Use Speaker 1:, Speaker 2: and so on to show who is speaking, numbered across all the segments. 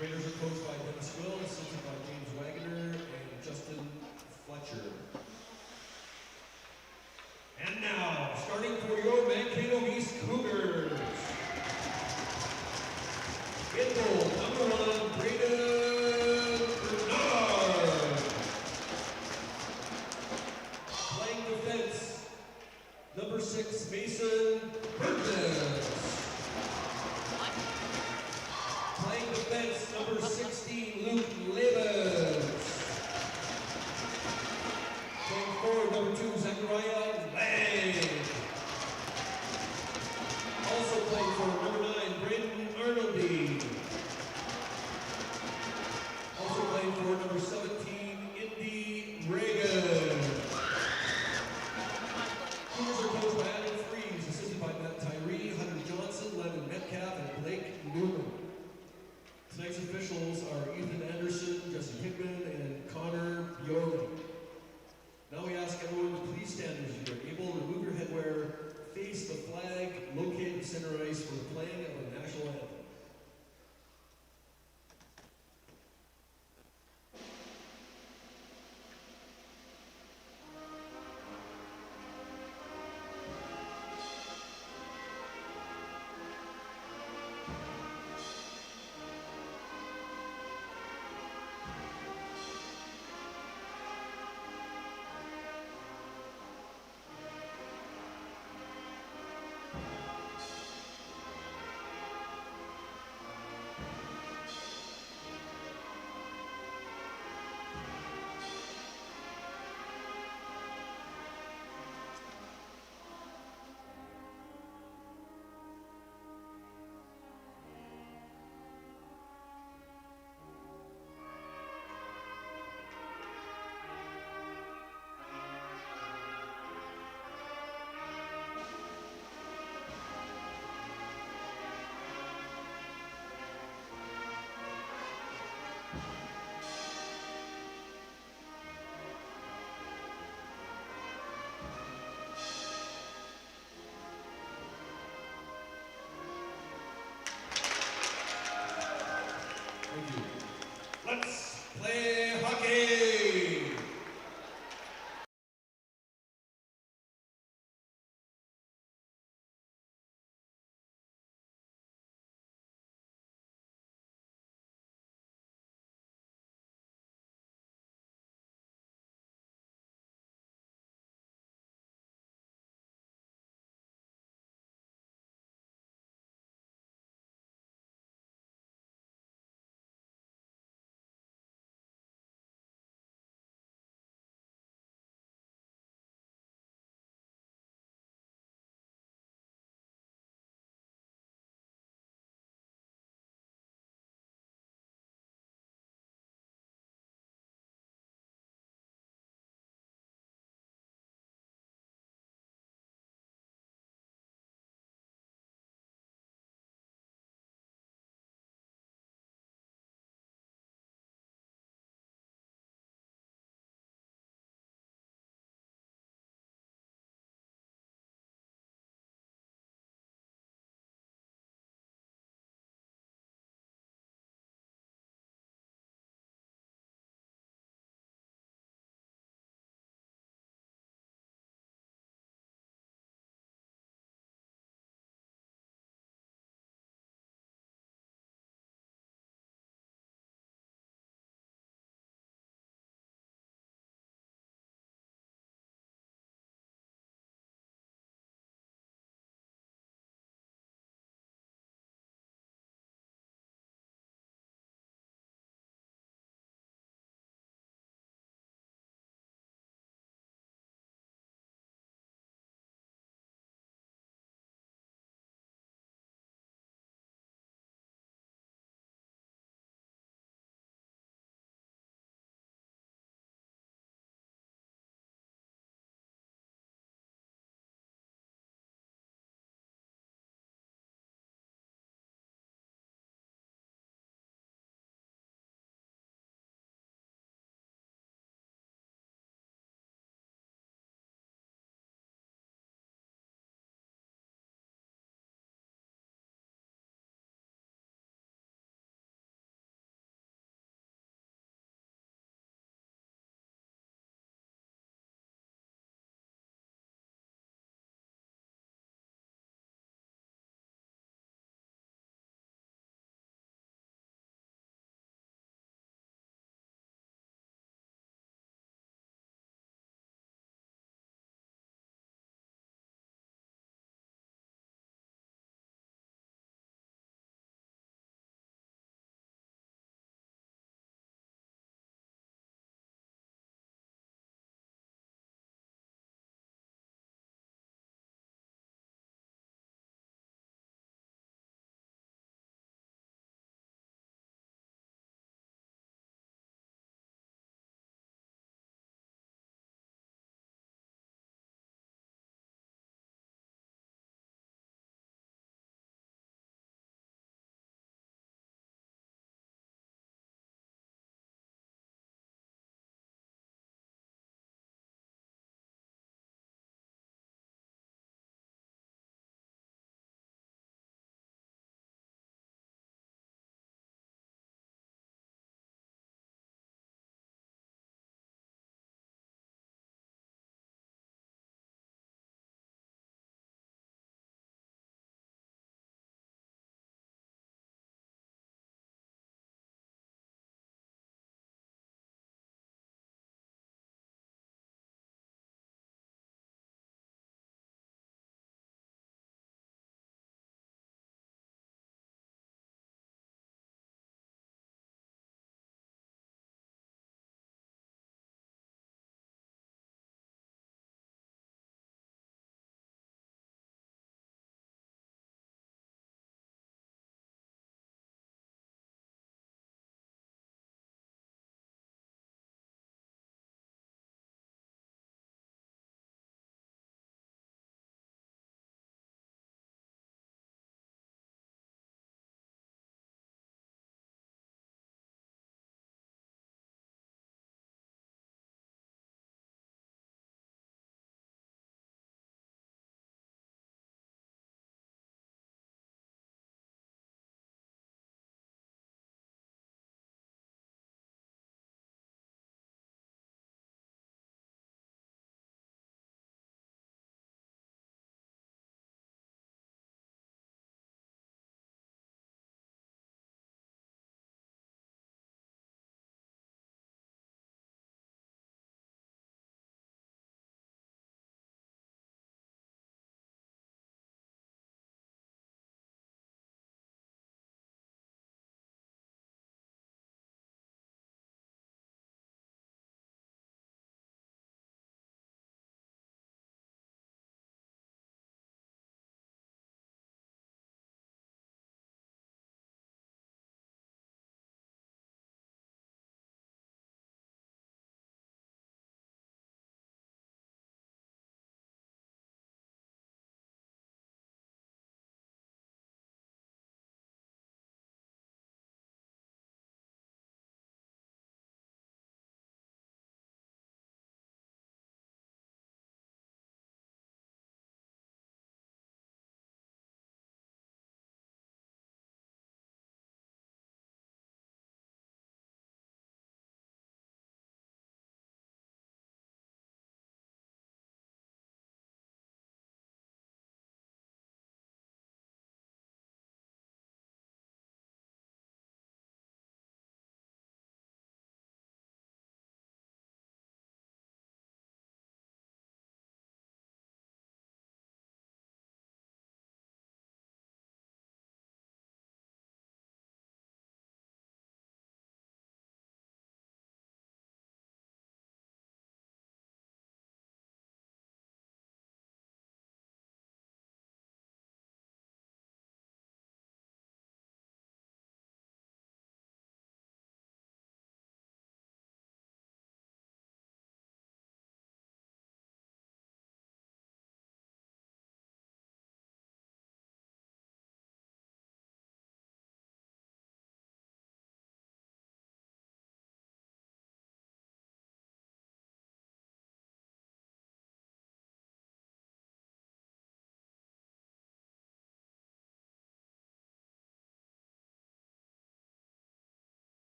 Speaker 1: Raiders are coached by Dennis Will, assisted by James Wagner and Justin Fletcher. And now, starting for your Mankato East Cougars. In goal, number 1, Braden Bernard. Playing defense, number 6, Mason Burgess. Playing defense, number 16, Luke Levis. Playing forward, number 2, Zachariah Lang. Also playing for number 9, Brandon Arnoldy. Also playing for number 17, Indy Reagan. Cougars are coached by Adam Freeze, assisted by Matt Tyree, Hunter Johnson, Lemon Metcalf, and Blake Newman. Tonight's officials are Ethan Anderson, Jesse Hickman, and Connor Bjorley. Now we ask everyone to please stand as you are able, remove your headwear, face the flag located in center ice for the playing of the national anthem. Thank you. Let's play hockey!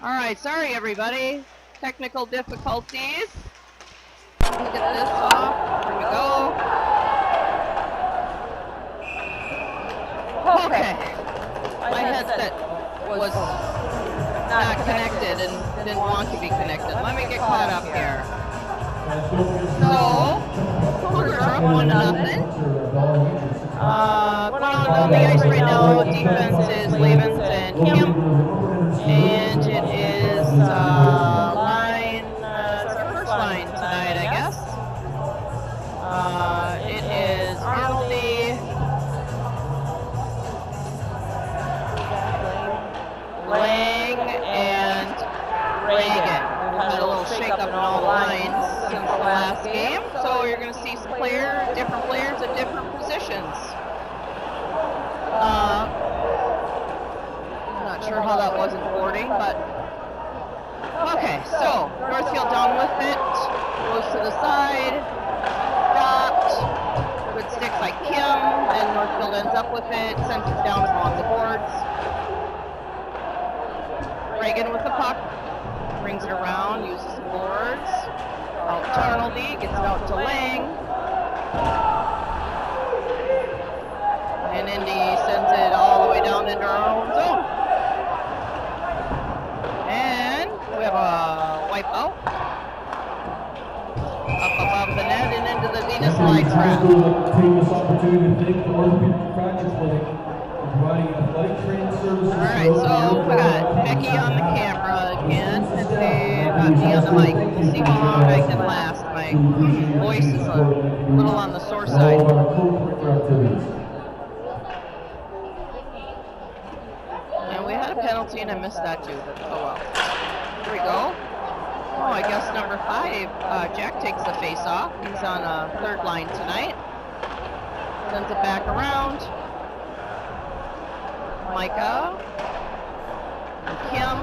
Speaker 2: All right, sorry everybody. Technical difficulties. Let me get this off. There we go. Okay. My headset was not connected and didn't want to be connected. Let me get caught up here. So, Cougars are up 1-0. Going on the ice right now, defense is Levens and Kim. And it is line, it's our first line tonight, I guess. It is Arnoldy, Lang, and Reagan. We've had a little shake-up in all lines since the last game, so you're going to see some different players at different positions. Not sure how that wasn't boarding, but okay, so Northfield down with it, goes to the side, stopped, good stick by Kim, and Northfield ends up with it, sends it down along the boards. Reagan with the puck, brings it around, uses the boards, out to Arnoldy, gets it out to Lang, and Indy sends it all the way down into our own zone. And we have a wipe out. Up above the net and into the Venus slide trap.
Speaker 1: Take this opportunity to thank the Orthopedic Fracture Clinic for providing athletic training services.
Speaker 2: Alright, so we got Becky on the camera again, and they got me on the mic. We'll see how long I can last. My voice is a little on the sore side. Penalty, and I missed that too, but oh well. Here we go. Oh, I guess number 5, Jack takes the face off. He's on a third line tonight. Sends it back around. Micah. And Kim.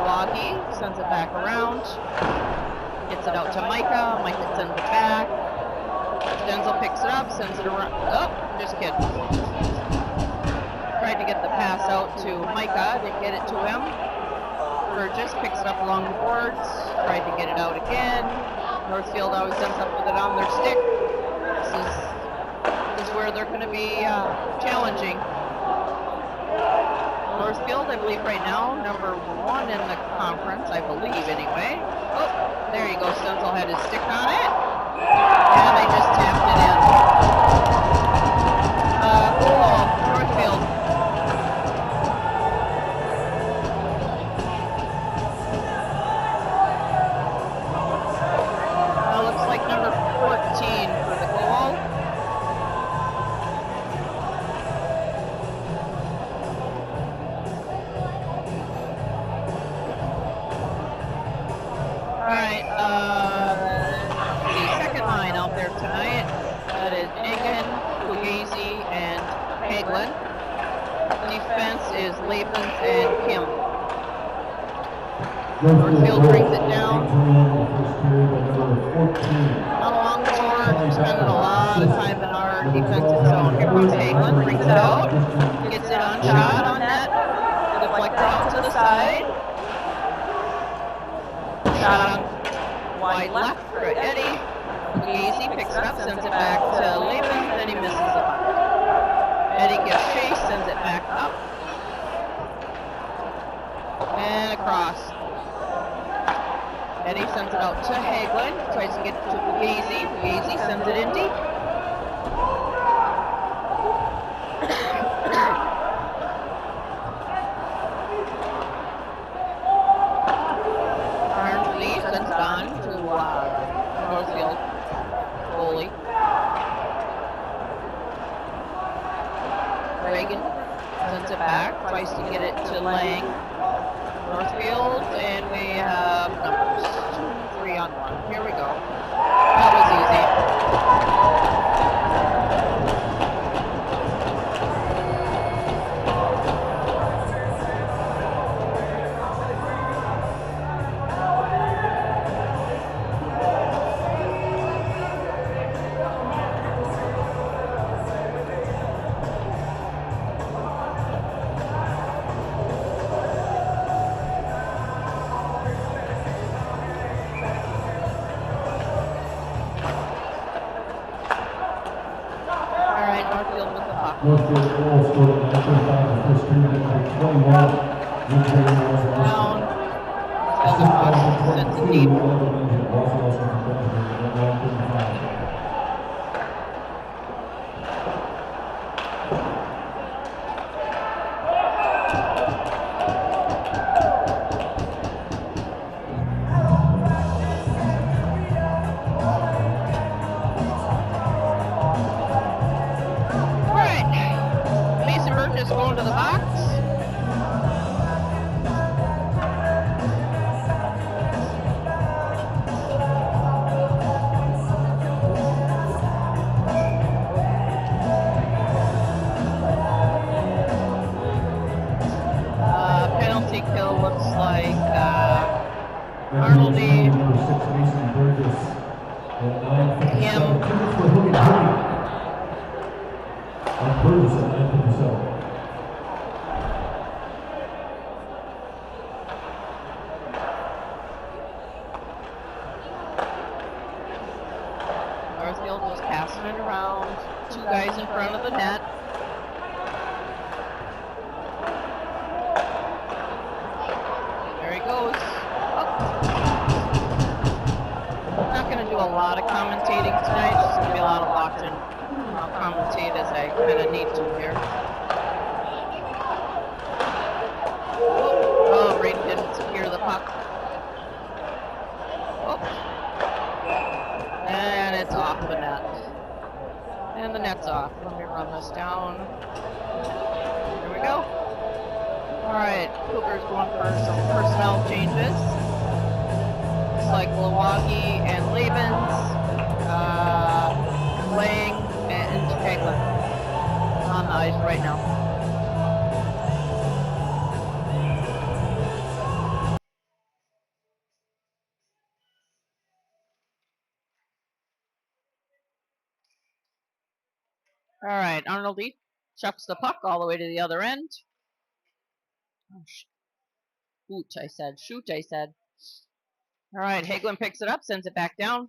Speaker 2: Loggy sends it back around. Gets it out to Micah. Micah sends it back. Denzel picks it up, sends it around. Oh, just kidding. Tried to get the pass out to Micah, didn't get it to him. Burgess picks it up along the boards, tried to get it out again. Northfield always ends up with it on their stick. This is where they're going to be challenging. Northfield, I believe right now, number 1 in the conference, I believe anyway. Oh, there you go, Stenzel had his stick on it. And they just tapped it in. Cool, Northfield. Looks like number 14 for the goal. Alright, the second line out there tonight, that is Egan, Fugazi, and Hagelin. Defense is Labens and Kim. Northfield brings it down. Along the board, we're spending a lot of time in our defensive zone. Here comes Hagelin, brings it out, gets it on shot on net, deflected out to the side. Shot on wide left for Eddie. Fugazi picks it up, sends it back to Labens, then he misses the puck. Eddie gets chased, sends it back up. And across. Eddie sends it out to Hagelin, tries to get it to Fugazi. Fugazi sends it in deep. Arnoldy sends it on to Northfield goalie. Reagan sends it back, tries to get it to Lang. Northfield, and we have numbers 2, 3 on 1. Here we go. That was easy. Northfield with the puck.
Speaker 3: Northfield goal scored at 9:35 in the first period, number 21. Woodbury was
Speaker 2: Down.
Speaker 3: Assistant
Speaker 2: Northfield across,
Speaker 3: number
Speaker 2: sends it
Speaker 3: 22,
Speaker 2: deep.
Speaker 3: Oliver Benjamin, was also from Benjamin, 1:35.
Speaker 2: Just going to the box. Penalty kill looks like Arnoldy.
Speaker 3: Number 6, Mason Burgess, at 9:57. Tickets for Hook and Hoodie. And Burgess at 9:57.
Speaker 2: Northfield was passing it around. Two guys in front of the net. There he goes. Oh. I'm not going to do a lot of commentating tonight. It's just going to be a lot of watching. I'll commentate as I kind of need to here. Oh, Braden didn't secure the puck. Oh. And it's off the net. And the net's off. Let me run this down. There we go. Alright, Cooper's going for some personnel changes. Looks like Milwaukee and Labens, Lang, and Eglin on the ice right now. Alright, Arnoldy chucks the puck all the way to the other end. Oh, shoot, I said. Alright, Hagelin picks it up, sends it back down.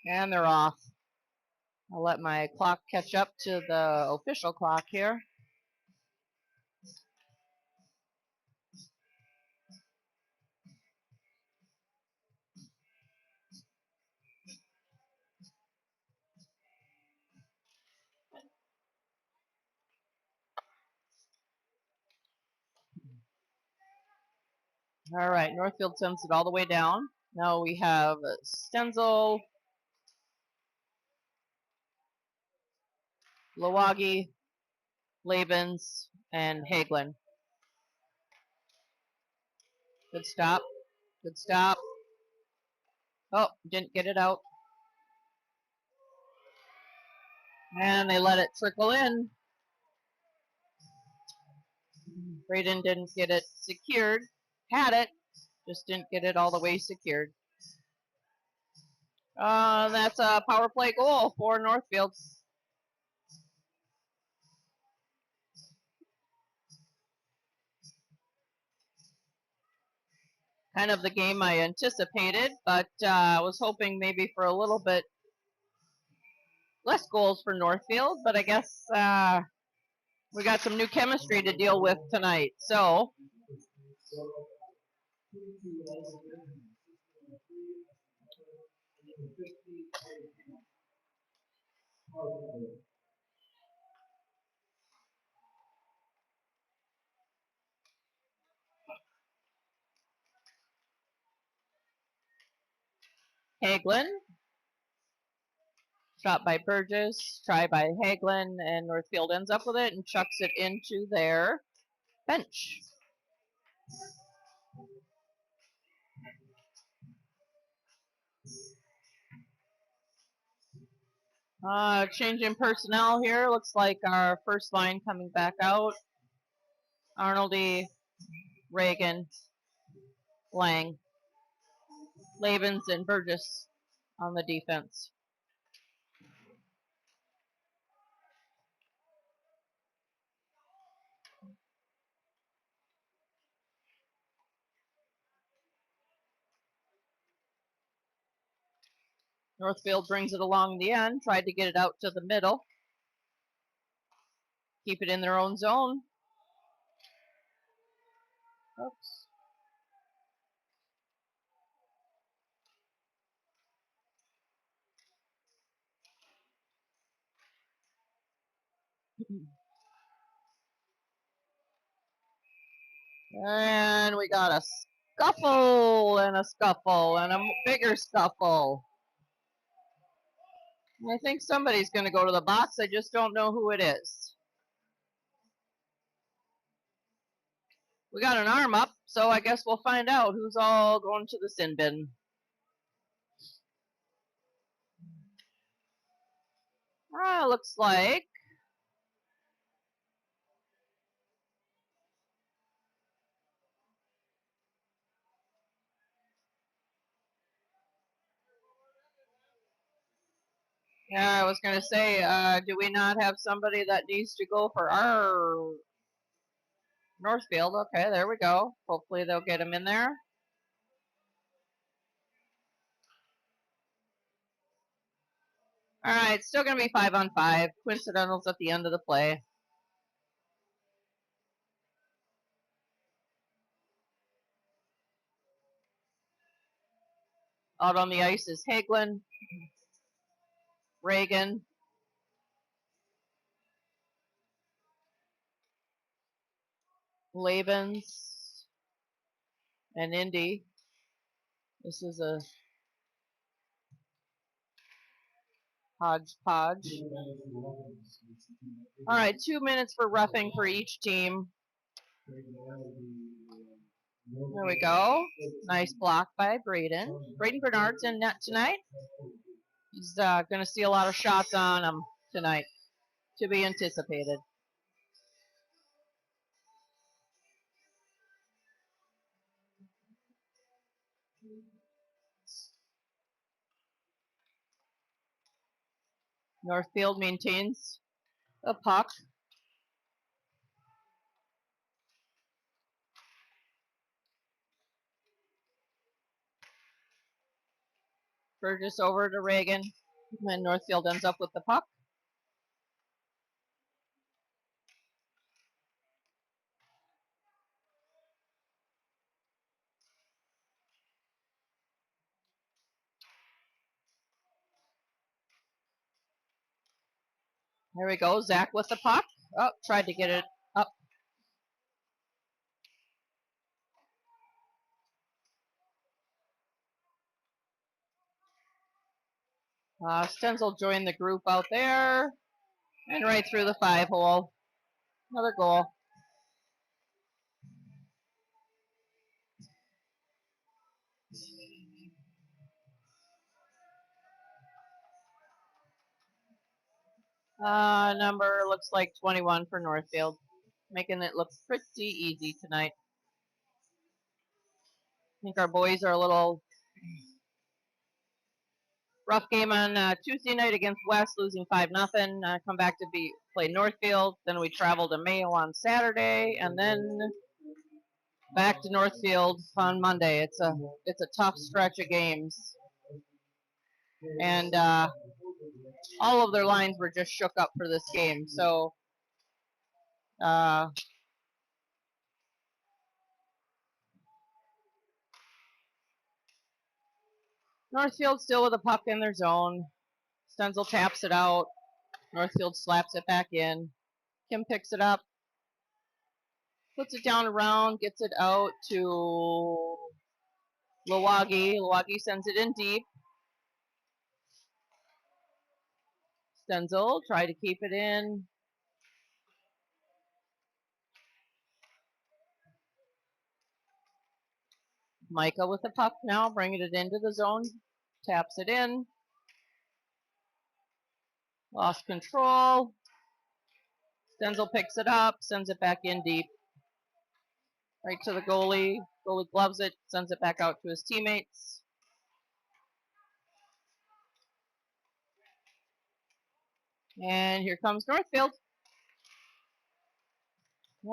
Speaker 2: And they're off. I'll let my clock catch up to the official clock here. Alright, Northfield sends it all the way down. Now we have Stenzel, Lawagi, Labens, and Hagelin. Good stop. Good stop. Oh, didn't get it out. And they let it trickle in. Braden didn't get it secured. Had it, just didn't get it all the way secured. That's a power play goal for Northfield. Kind of the game I anticipated, but I was hoping maybe for a little bit less goals for Northfield, but I guess we got some new chemistry to deal with tonight. So Hagelin, shot by Burgess, try by Hagelin, and Northfield ends up with it and chucks it into their bench. Change in personnel here. Looks like our first line coming back out. Arnoldy, Reagan, Lang, Labens, and Burgess on the defense. Northfield brings it along the end, tried to get it out to the middle. Keep it in their own zone. Oops. And we got a scuffle and a scuffle and a bigger scuffle. I think somebody's going to go to the box. I just don't know who it is. We got an arm up, so I guess we'll find out who's all going to the sin bin. Looks like I was going to say, do we not have somebody that needs to go for our Northfield? Okay, there we go. Hopefully they'll get him in there. All right, still going to be 5-on-5. Coincidentals at the end of the play. Out on the ice is Hagelin, Reagan, Labens, and Indy. This is a hodgepodge. All right, 2 minutes for roughing for each team. There we go. Nice block by Braden. Braden Bernard's in net tonight. He's going to see a lot of shots on him tonight, to be anticipated. Northfield maintains a puck. Burgess over to Reagan. And Northfield ends up with the puck. There we go. Zach with the puck. Oh, tried to get it up. Stenzel joined the group out there. And right through the 5-hole. Another goal. Number looks like 21 for Northfield. Making it look pretty easy tonight. I think our boys are a little rough game on Tuesday night against West, losing 5-0. Come back to play Northfield. Then we travel to Mayo on Saturday, and then back to Northfield on Monday. It's a tough stretch of games, and all of their lines were just shook up for this game. So Northfield still with a puck in their zone. Stenzel taps it out. Northfield slaps it back in. Kim picks it up, puts it down around, gets it out to Lawagi. Lawagi sends it in deep. Stenzel try to keep it in. Micah with the puck now, bringing it into the zone. Taps it in. Lost control. Stenzel picks it up, sends it back in deep. Right to the goalie. Goalie gloves it, sends it back out to his teammates. And here comes Northfield.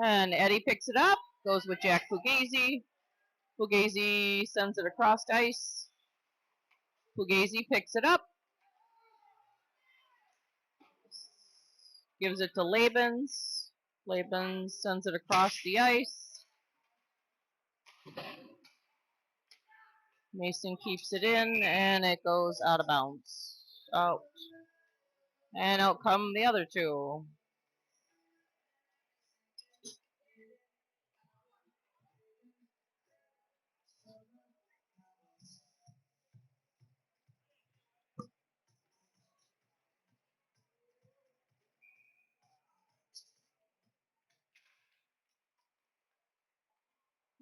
Speaker 2: And Eddie picks it up, goes with Jack Fugazi. Fugazi sends it across ice. Fugazi picks it up, Gives it to Labens. Labens sends it across the ice. Mason keeps it in, and it goes out of bounds. Out. And out come the other two.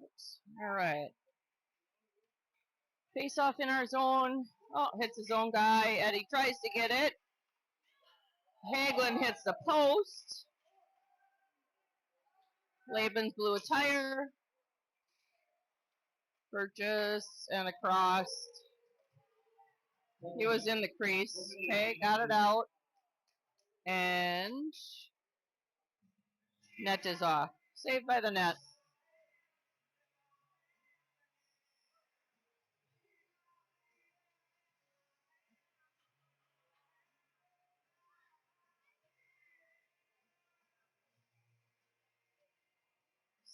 Speaker 2: Oops. All right. Face off in our zone. Oh, hits his own guy. Eddie tries to get it. Hagelin hits the post. Labens blew a tire. Burgess and across. He was in the crease. Okay, got it out. And net is off. Saved by the net.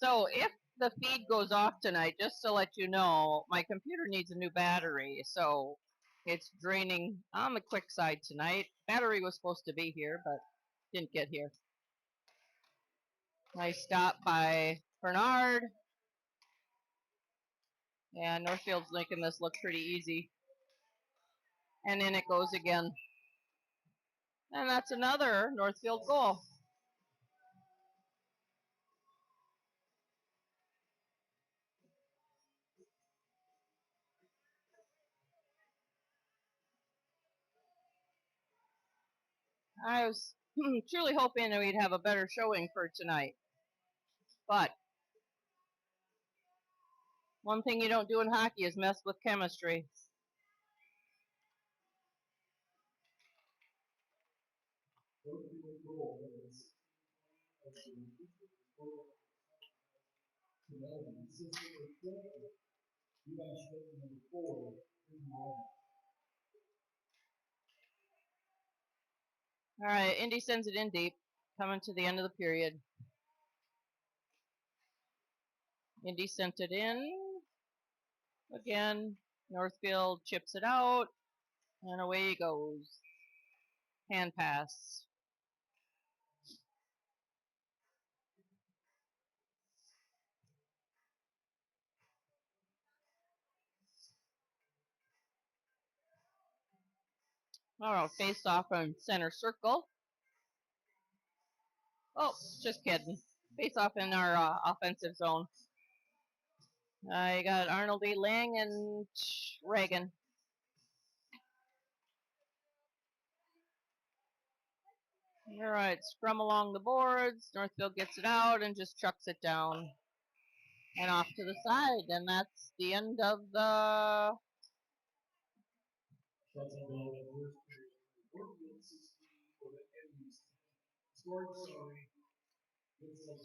Speaker 2: So if the feed goes off tonight, just to let you know, my computer needs a new battery. So it's draining on the quick side tonight. Battery was supposed to be here, but didn't get here. Nice stop by Bernard. Yeah, Northfield's making this look pretty easy. And in it goes again. And that's another Northfield goal. I was truly hoping that we'd have a better showing for tonight. But one thing you don't do in hockey is mess with chemistry. All right, Indy sends it in deep, coming to the end of the period. Indy sent it in. Again, Northfield chips it out, and away he goes. Hand pass. All right, face off on center circle. Oh, just kidding. Face off in our offensive zone. You got Arnold E. Lang and Reagan. All right, scrum along the boards. Northfield gets it out and just chucks it down and off to the side. And that's the end of the.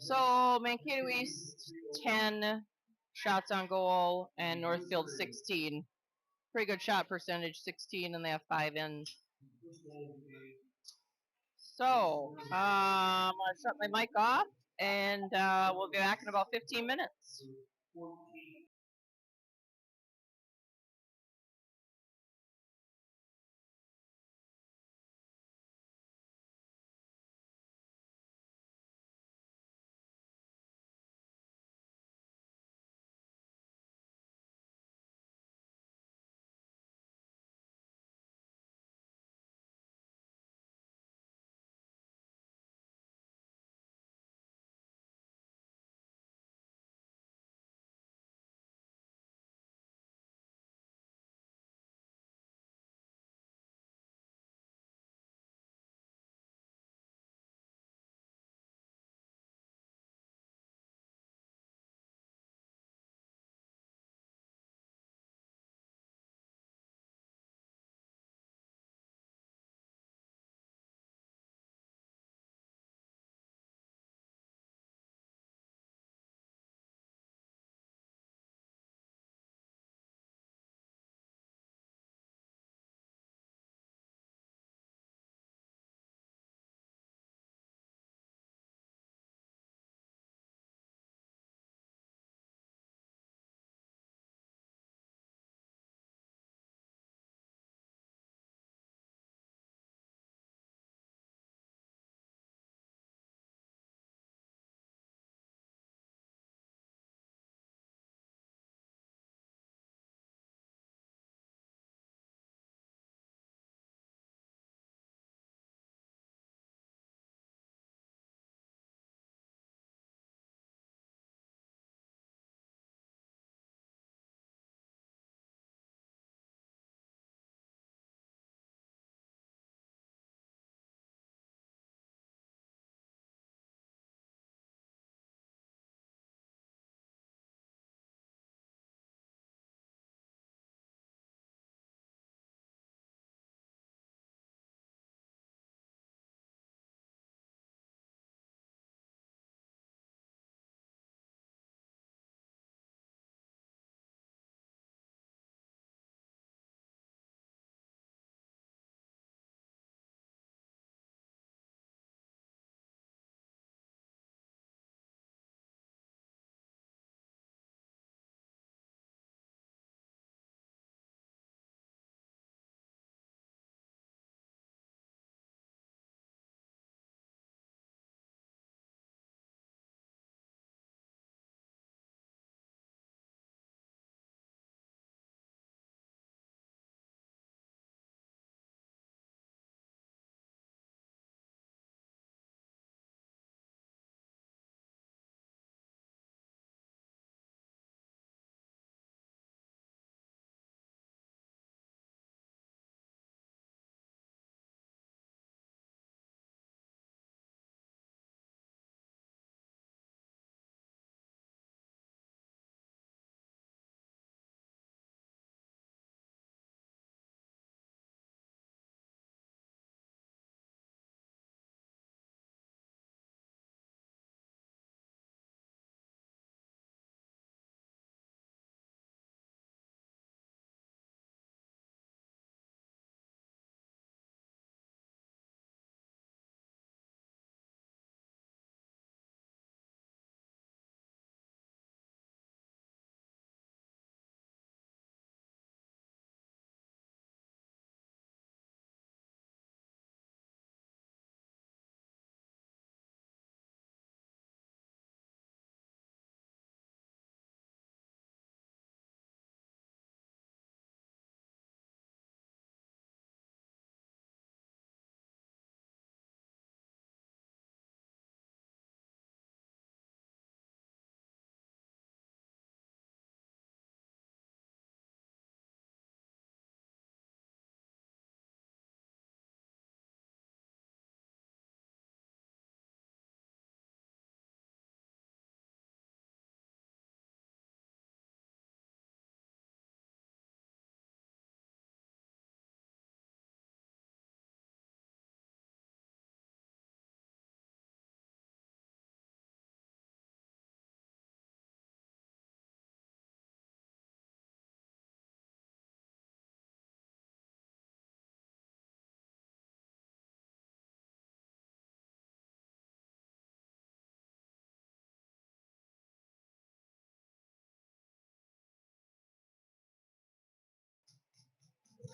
Speaker 2: So Mankato East 10 shots on goal and Northfield 16. Pretty good shot percentage, 16, and they have 5 in. So I'm gonna shut my mic off, and we'll be back in about 15 minutes.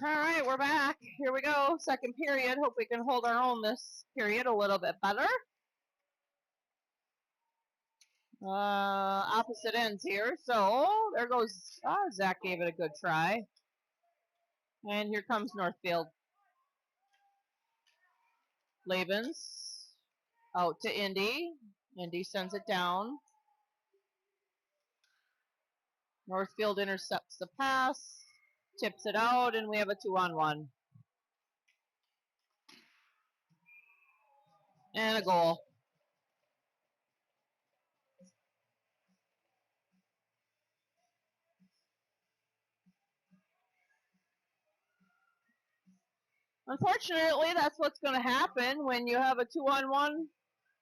Speaker 2: All right, we're back. Here we go. Second period. Hope we can hold our own this period a little bit better. Opposite ends here. So there goes, Zach gave it a good try. And here comes Northfield. Labens out to Indy. Indy sends it down. Northfield intercepts the pass, tips it out, and we have a 2-on-1. And a goal. Unfortunately, that's what's going to happen when you have a 2-on-1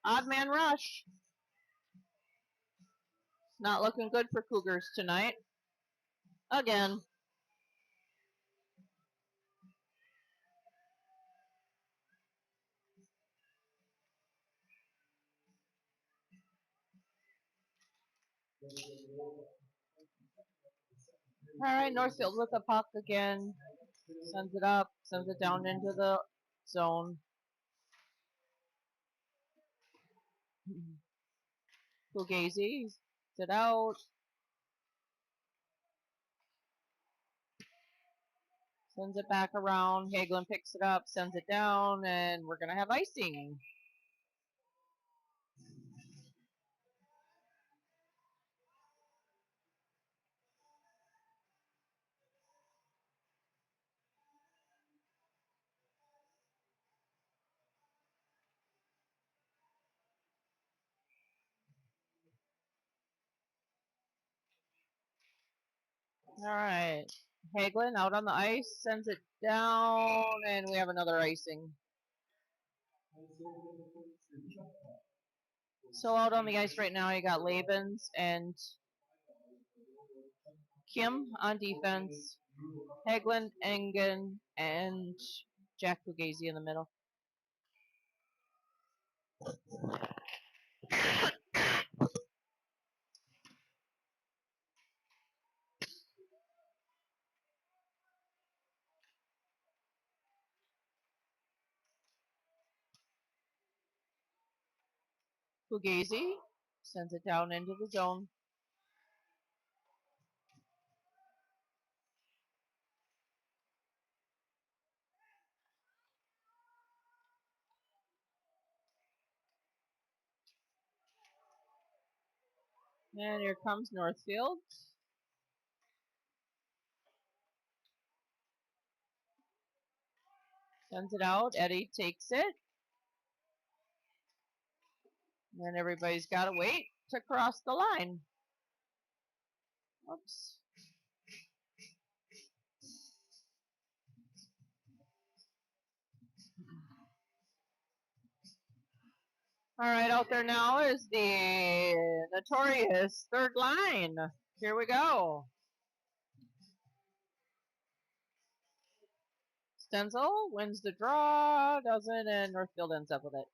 Speaker 2: odd man rush. Not looking good for Cougars tonight. Again. All right, Northfield with the puck again. Sends it up, sends it down into the zone. Fugazi sends it out. Sends it back around. Hagelin picks it up, sends it down, and we're going to have icing. All right. Hagelin out on the ice, sends it down, and we have another icing. So out on the ice right now, you got Labens and Kim on defense, Hagelin, Engen, and Jack Fugazi in the middle. Fugazi sends it down into the zone. And here comes Northfield. Sends it out. Eddie takes it. And then everybody's got to wait to cross the line. Oops. All right, out there now is the notorious third line. Here we go. Stenzel wins the draw, doesn't, and Northfield ends up with it.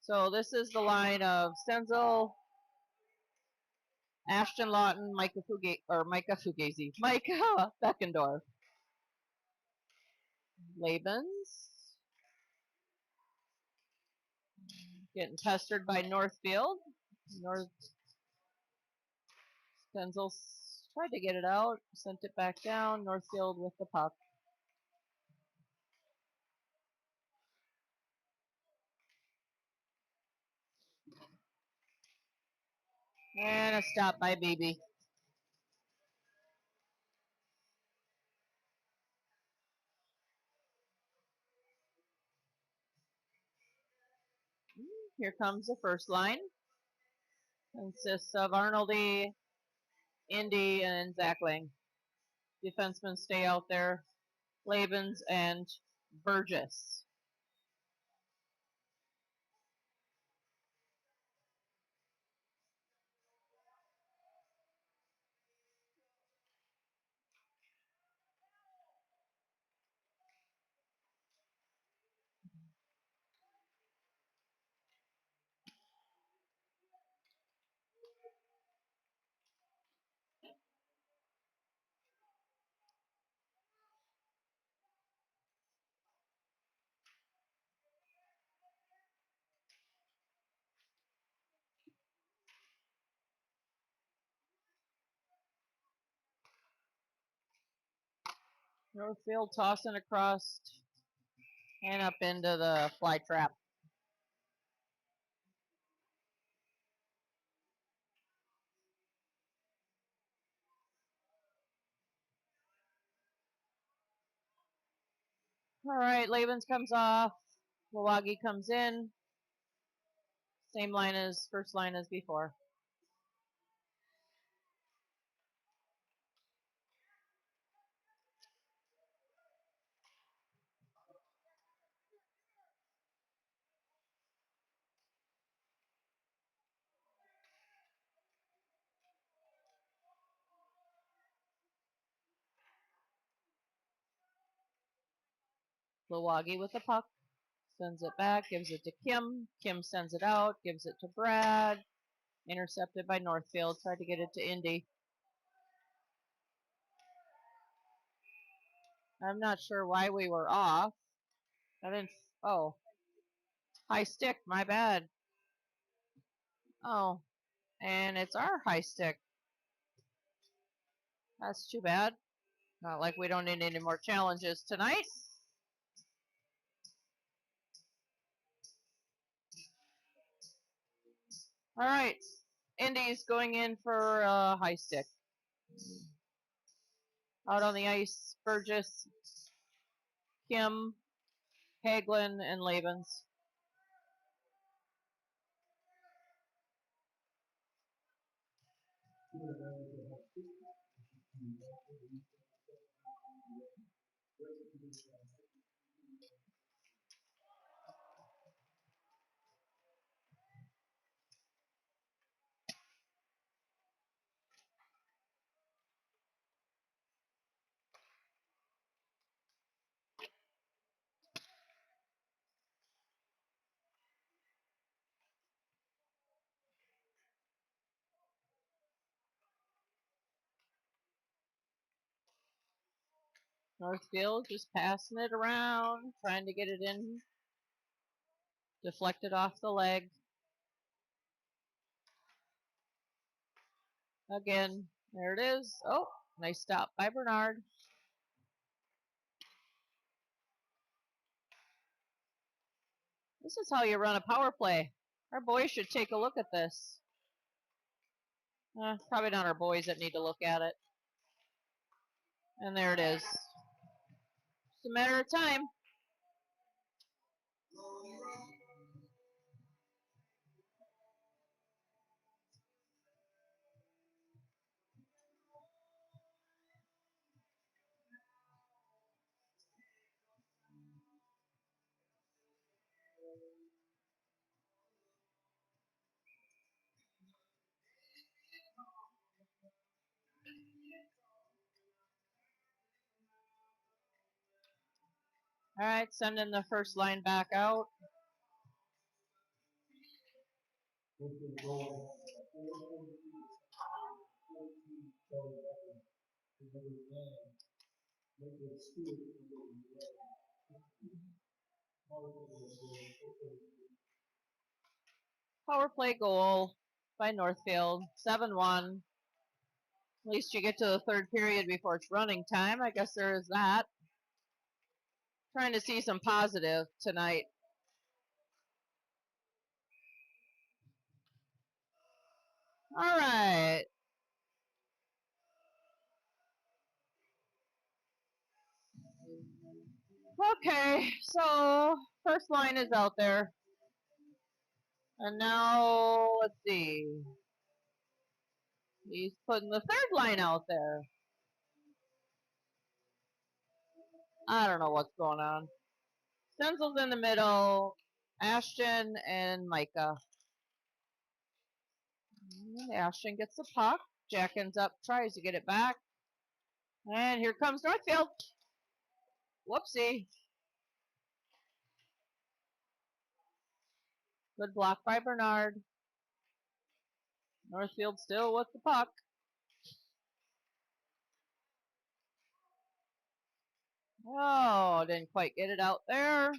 Speaker 2: So this is the line of Stenzel, Ashton Lawton, Micah Fugazi, Micah Beckendorf, Labens, getting pestered by Northfield. Stenzel tried to get it out, sent it back down. Northfield with the puck. And a stop by Beebe. Here comes the first line. Consists of Arnoldy, Indy, and Zach Lang. Defensemen stay out there. Labens and Burgess. Northfield tossing across and up into the fly trap. All right, Lavens comes off. Milwaukee comes in. Same line as first line as before. Milwaukee with the puck. Sends it back, gives it to Kim. Kim sends it out, gives it to Brad. Intercepted by Northfield. Tried to get it to Indy. I'm not sure why we were off. I didn't. Oh. High stick. My bad. Oh. And it's our high stick. That's too bad. Not like we don't need any more challenges tonight. All right. Indy's going in for high stick. Out on the ice, Burgess, Kim, Hagelin, and Lavens. Northfield just passing it around, trying to get it in. Deflected off the leg. Again, there it is. Oh, nice stop by Bernard. This is how you run a power play. Our boys should take a look at this. Probably not our boys that need to look at it. And there it is. It's a matter of time. All right, sending the first line back out. Power play goal by Northfield, 7-1. At least you get to the third period before it's running time. I guess there is that. Trying to see some positive tonight. All right. Okay, so first line is out there. And now, let's see. He's putting the third line out there. I don't know what's going on. Stenzel's in the middle. Ashton and Micah. And Ashton gets the puck. Jackins up, tries to get it back. And here comes Northfield. Whoopsie. Good block by Bernard. Northfield still with the puck. Oh, didn't quite get it out there.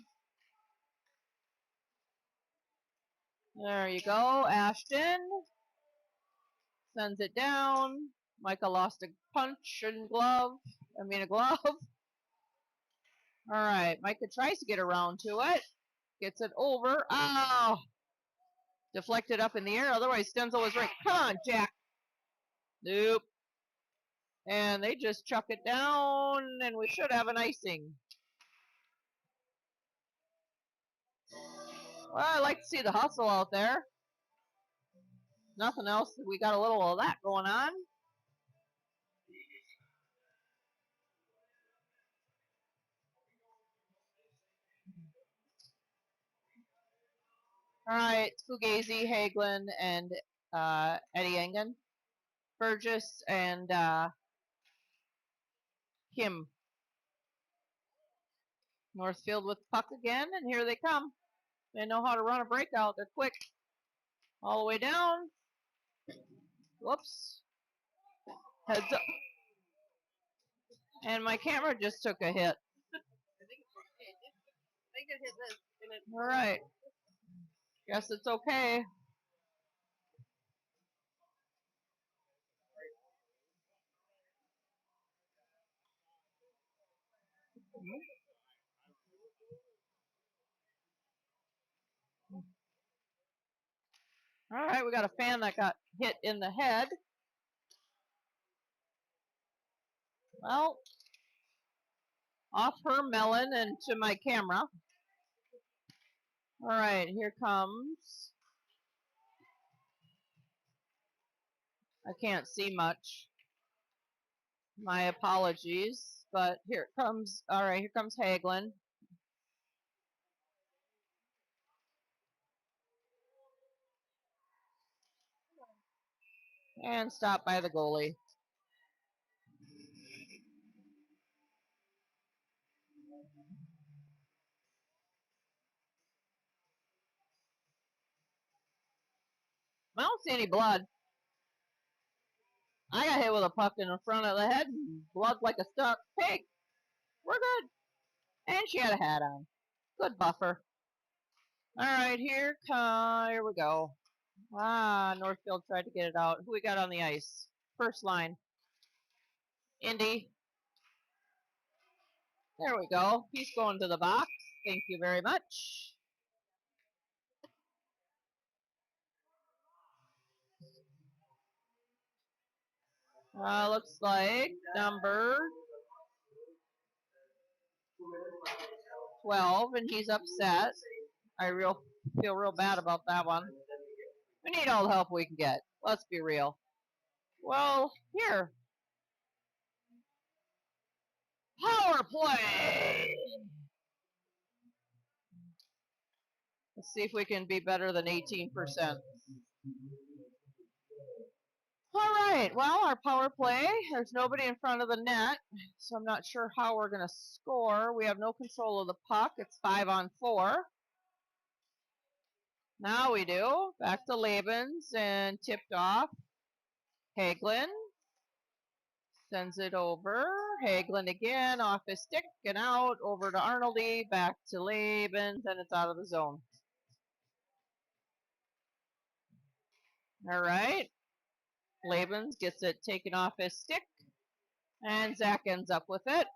Speaker 2: There you go, Ashton. Sends it down. Micah lost a punch and glove. I mean a glove. Alright, Micah tries to get around to it. Gets it over. Oh! Deflected up in the air, otherwise Stenzel was right. Come on, Jack! Nope. And they just chuck it down, and we should have an icing. Well, I like to see the hustle out there. Nothing else. We got a little of that going on. All right, Fugazi, Hagelin, and Eddie Engen. Burgess and Kim. Northfield with the puck again, and here they come. They know how to run a breakout. They're quick. All the way down. Whoops. Heads up. And my camera just took a hit. All right. Guess it's okay. All right, we got a fan that got hit in the head. Well, off her melon and to my camera. All right, here comes. I can't see much. My apologies, but here it comes. All right, here comes Hagelin. And stopped by the goalie. I don't see any blood. I got hit with a puck in the front of the head and blood like a stuck pig. We're good. And she had a hat on. Good buffer. All right, here we go. Northfield tried to get it out. Who we got on the ice? First line. Indy. There we go. He's going to the box. Thank you very much. Looks like number 12, and he's upset. I feel real bad about that one. We need all the help we can get. Let's be real. Well, here. Power play! Let's see if we can be better than 18%. All right, well, our power play, there's nobody in front of the net, so I'm not sure how we're going to score. We have no control of the puck. It's 5-on-4. Now we do. Back to Labens and tipped off. Hagelin sends it over. Hagelin again, off his stick and out, over to Arnoldy, back to Labens, and it's out of the zone. All right. Labens gets it taken off his stick, and Zach ends up with it.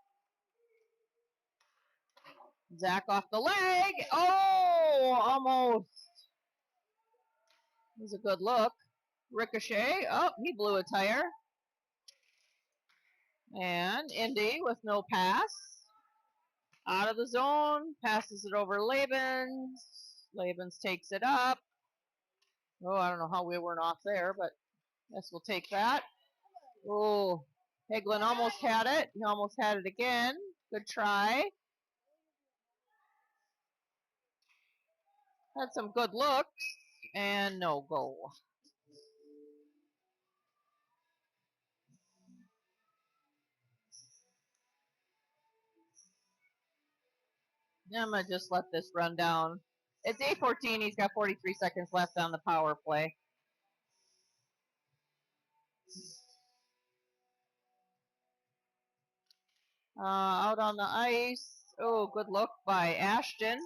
Speaker 2: Zach off the leg. Oh, almost. It was a good look. Ricochet. Oh, he blew a tire. And Indy with no pass. Out of the zone. Passes it over Labens. Labens takes it up. Oh, I don't know how we weren't off there, but I guess we'll take that. Oh, Hagelin almost had it. He almost had it again. Good try. Had some good looks. And no goal. I'm going to just let this run down. It's 8:14. He's got 43 seconds left on the power play. Out on the ice. Oh, good look by Ashton.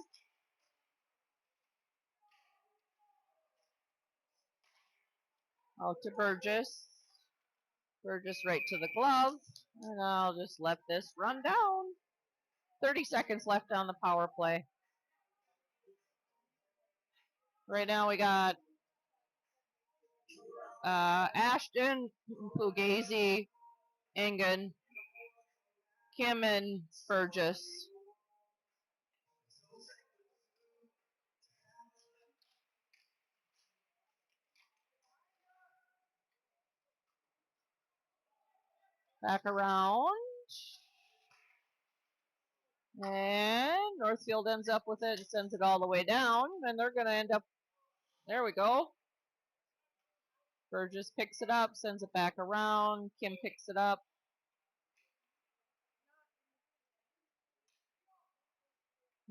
Speaker 2: Out to Burgess. Burgess right to the glove. And I'll just let this run down. 30 seconds left on the power play. Right now we got Ashton, Fugazi, Engen, Kim, and Burgess. Back around. And Northfield ends up with it and sends it all the way down. And they're going to end up, there we go. Burgess picks it up, sends it back around. Kim picks it up.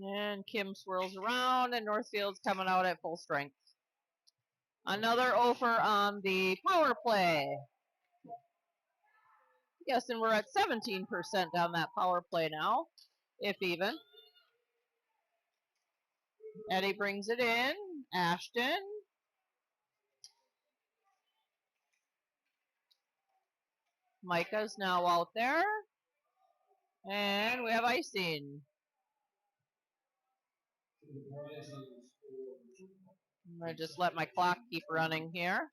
Speaker 2: And Kim swirls around, and Northfield's coming out at full strength. Another over on the power play. Yes, and we're at 17% on that power play now, if even. Eddie brings it in. Ashton. Micah's now out there. And we have icing. I'm going to just let my clock keep running here.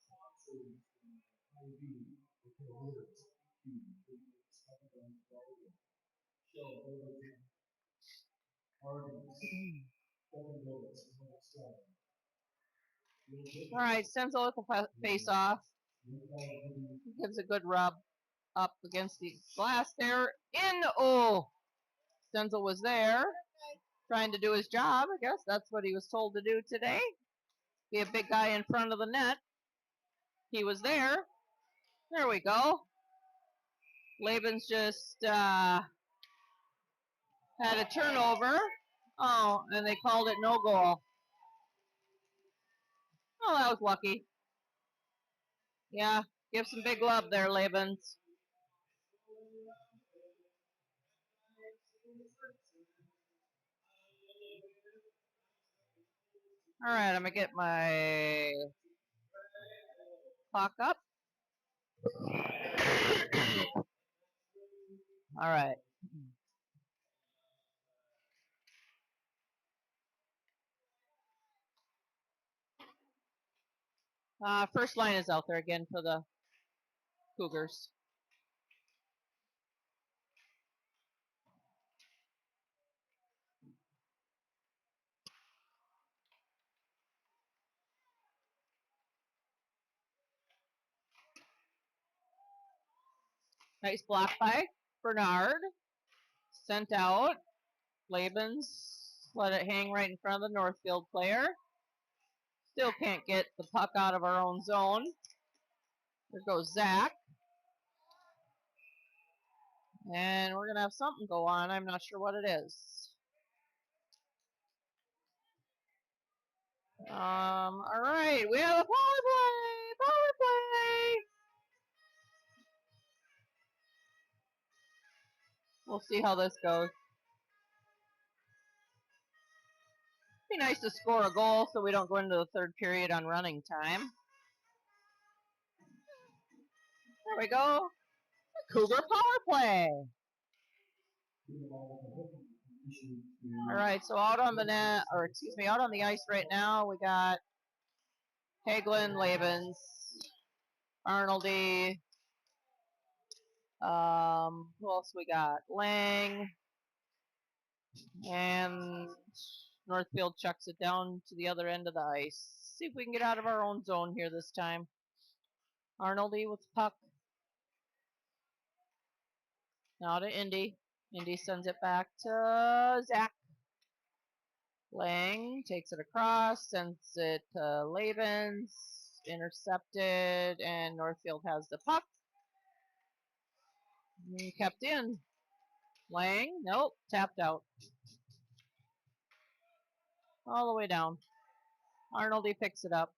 Speaker 2: All right, Senzo with the face off. Gives a good rub up against the glass there. In, oh, Senzo was there trying to do his job. I guess that's what he was told to do today. Be a big guy in front of the net. He was there. There we go. Laban's just had a turnover. Oh, and they called it no goal. Oh, that was lucky. Yeah, give some big love there, Laban's. All right, I'm going to get my clock up. All right. First line is out there again for the Cougars. Nice block by Bernard. Sent out. Laban's let it hang right in front of the Northfield player. Still can't get the puck out of our own zone. There goes Zach. And we're going to have something go on. I'm not sure what it is. All right. We have a power play. Power play. We'll see how this goes. Be nice to score a goal so we don't go into the third period on running time. There we go. Cougar power play. All right, so out on the net, or excuse me, out on the ice right now, we got Hagelin, Labens, Arnoldy. Who else we got? Lang. And Northfield chucks it down to the other end of the ice. See if we can get out of our own zone here this time. Arnoldy with the puck. Now to Indy. Indy sends it back to Zach. Lang takes it across, sends it to Labens. Intercepted, and Northfield has the puck. Kept in. Lang, nope, tapped out. All the way down. Arnoldy picks it up.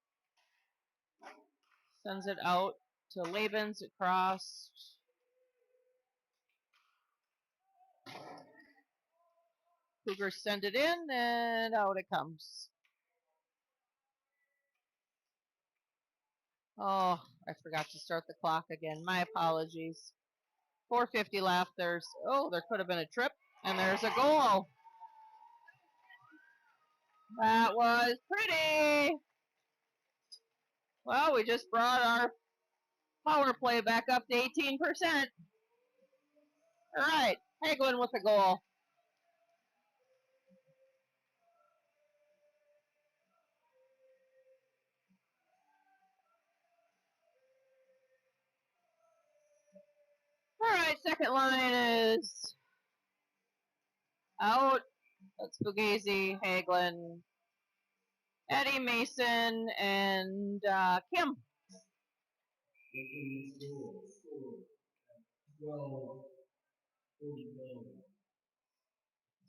Speaker 2: Sends it out to Labens across. Cougars send it in, and out it comes. Oh, I forgot to start the clock again. My apologies. 4:50 left. There could have been a trip. And there's a goal. That was pretty. Well, we just brought our power play back up to 18%. All right, Hagelin with the goal. All right, second line is out. That's Fugazi, Hagelin, Eddie, Mason, and Kim.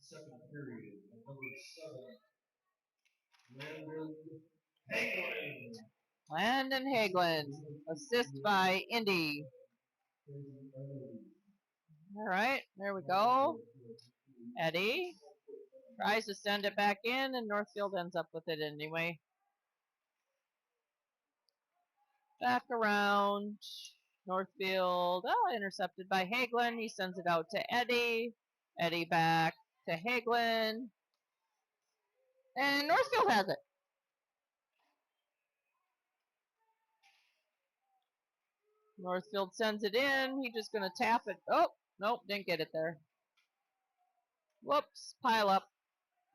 Speaker 1: Second period, number 7, Landon Hagelin.
Speaker 2: Landon Hagelin, assist by Indy. All right, there we go. Eddie tries to send it back in, and Northfield ends up with it anyway. Back around. Northfield, intercepted by Hagelin. He sends it out to Eddie. Eddie back to Hagelin. And Northfield has it. Northfield sends it in. He's just going to tap it. Oh, nope, didn't get it there. Whoops, pile up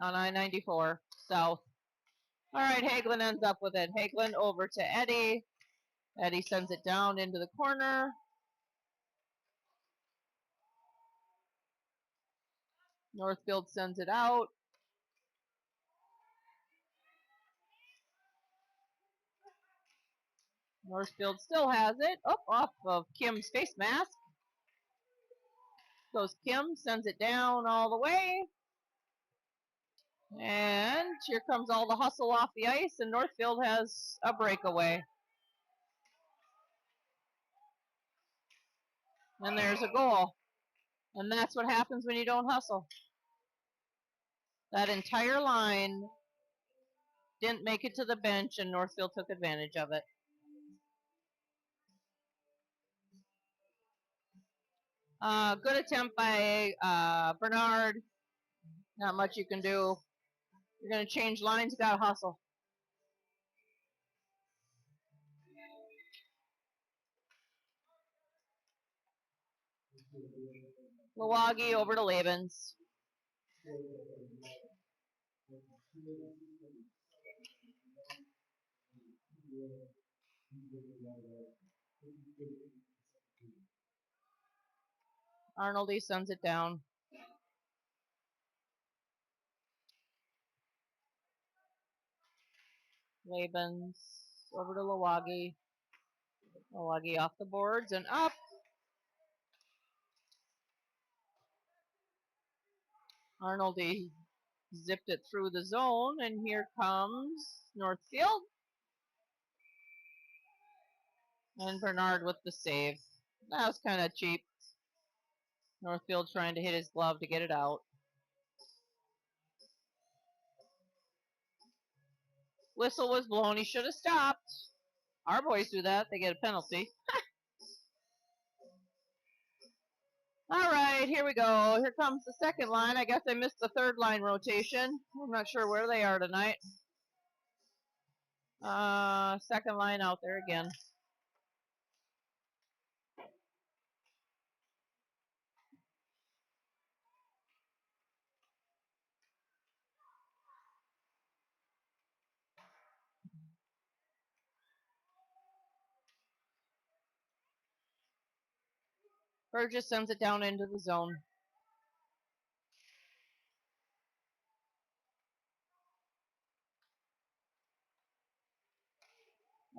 Speaker 2: on I-94 south. All right, Hagelin ends up with it. Hagelin over to Eddie. Eddie sends it down into the corner. Northfield sends it out. Northfield still has it. Oh, off of Kim's face mask. Goes Kim, sends it down all the way. And here comes all the hustle off the ice, and Northfield has a breakaway. And there's a goal. And that's what happens when you don't hustle. That entire line didn't make it to the bench, and Northfield took advantage of it. Good attempt by Bernard. Not much you can do. You're going to change lines, you got to hustle. Lawagi over to Labens. Arnoldy sends it down. Labens over to Lawagi. Lawagi off the boards and up. Arnoldy zipped it through the zone, and here comes Northfield. And Bernard with the save. That was kind of cheap. Northfield trying to hit his glove to get it out. Whistle was blown. He should have stopped. Our boys do that. They get a penalty. All right, here we go. Here comes the second line. I guess I missed the third line rotation. I'm not sure where they are tonight. Second line out there again. Burgess sends it down into the zone.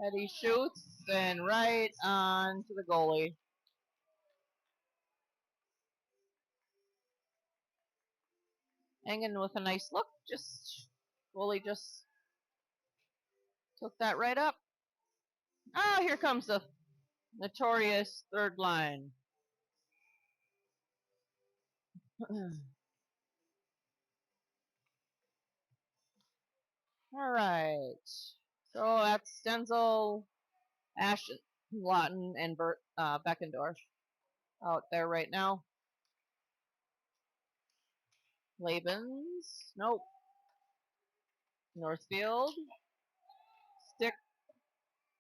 Speaker 2: Eddie shoots and right on to the goalie. Engen with a nice look. Goalie just took that right up. Oh, here comes the notorious third line. All right. So that's Stenzel, Ashton, Lawton, and Beckendorf out there right now. Labens. Nope. Northfield. Stick.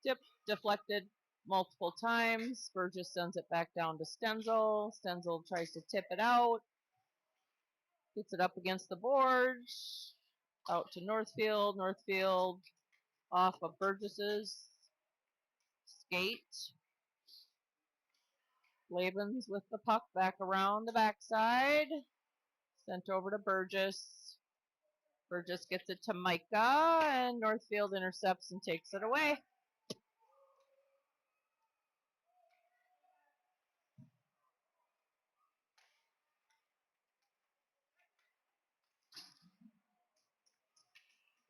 Speaker 2: Tip. Deflected multiple times. Burgess sends it back down to Stenzel. Stenzel tries to tip it out. Gets it up against the boards. Out to Northfield. Northfield off of Burgess's skate. Labens with the puck back around the backside. Sent over to Burgess. Burgess gets it to Micah, and Northfield intercepts and takes it away.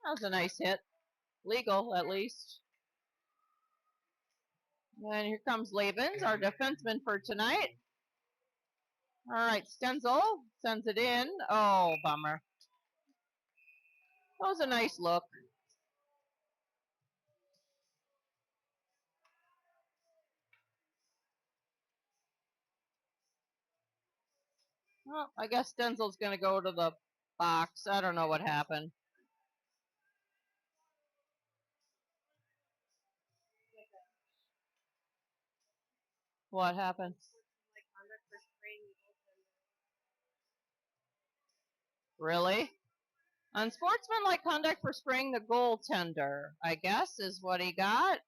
Speaker 2: That was a nice hit. Legal, at least. And here comes Labens, our defenseman for tonight. All right, Stenzel sends it in. Oh, bummer. That was a nice look. Well, I guess Stenzel's going to go to the box. I don't know what happened. What happened? Really? Unsportsmanlike conduct for spraying the goaltender, I guess, is what he got.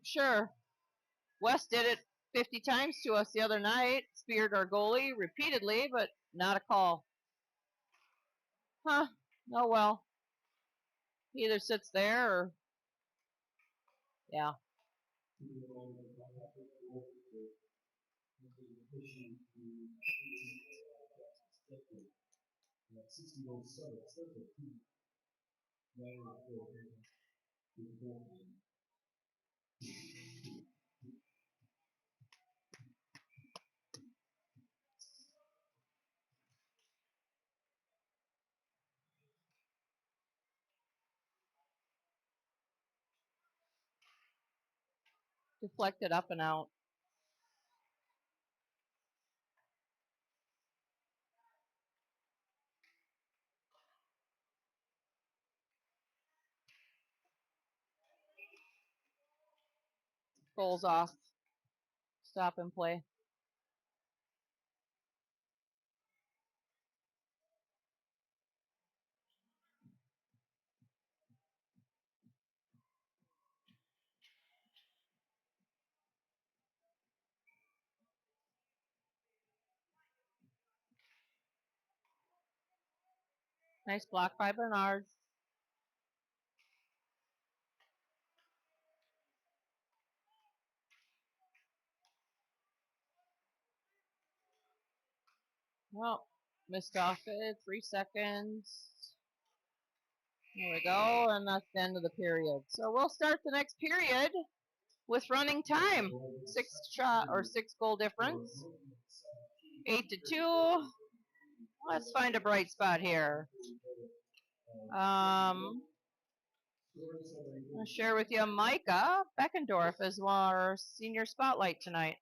Speaker 2: Sure. West did it 50 times to us the other night. Speared our goalie repeatedly, but not a call. Huh. Oh well. He either sits there or... Yeah. Deflected up and out. Goals off. Stop and play. Nice block by Bernard. Well, missed off it. 3 seconds. Here we go, and that's the end of the period. So we'll start the next period with running time. 6 goal difference. 8-2. Let's find a bright spot here. I'll share with you Micah Beckendorf as our senior spotlight tonight.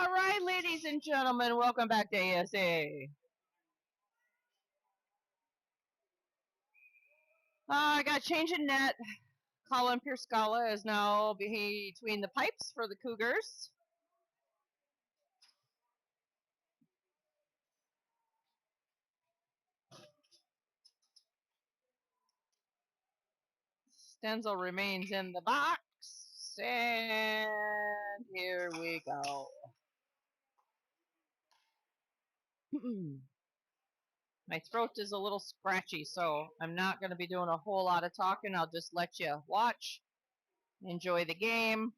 Speaker 2: All right, ladies and gentlemen, welcome back to ASA. I got change in net. Colin Pierscala is now between the pipes for the Cougars. Stenzel remains in the box. And here we go. My throat is a little scratchy, so I'm not going to be doing a whole lot of talking. I'll just let you watch, enjoy the game.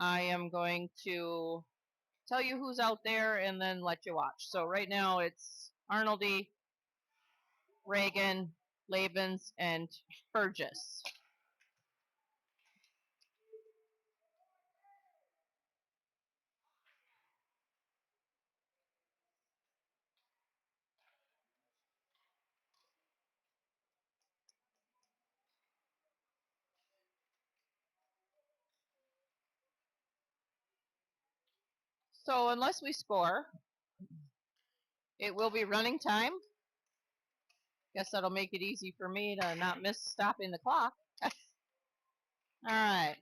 Speaker 2: I am going to tell you who's out there and then let you watch. So right now it's Arnoldy, Reagan, Labens, and Burgess. So unless we score, it will be running time. Guess that'll make it easy for me to not miss stopping the clock. All right.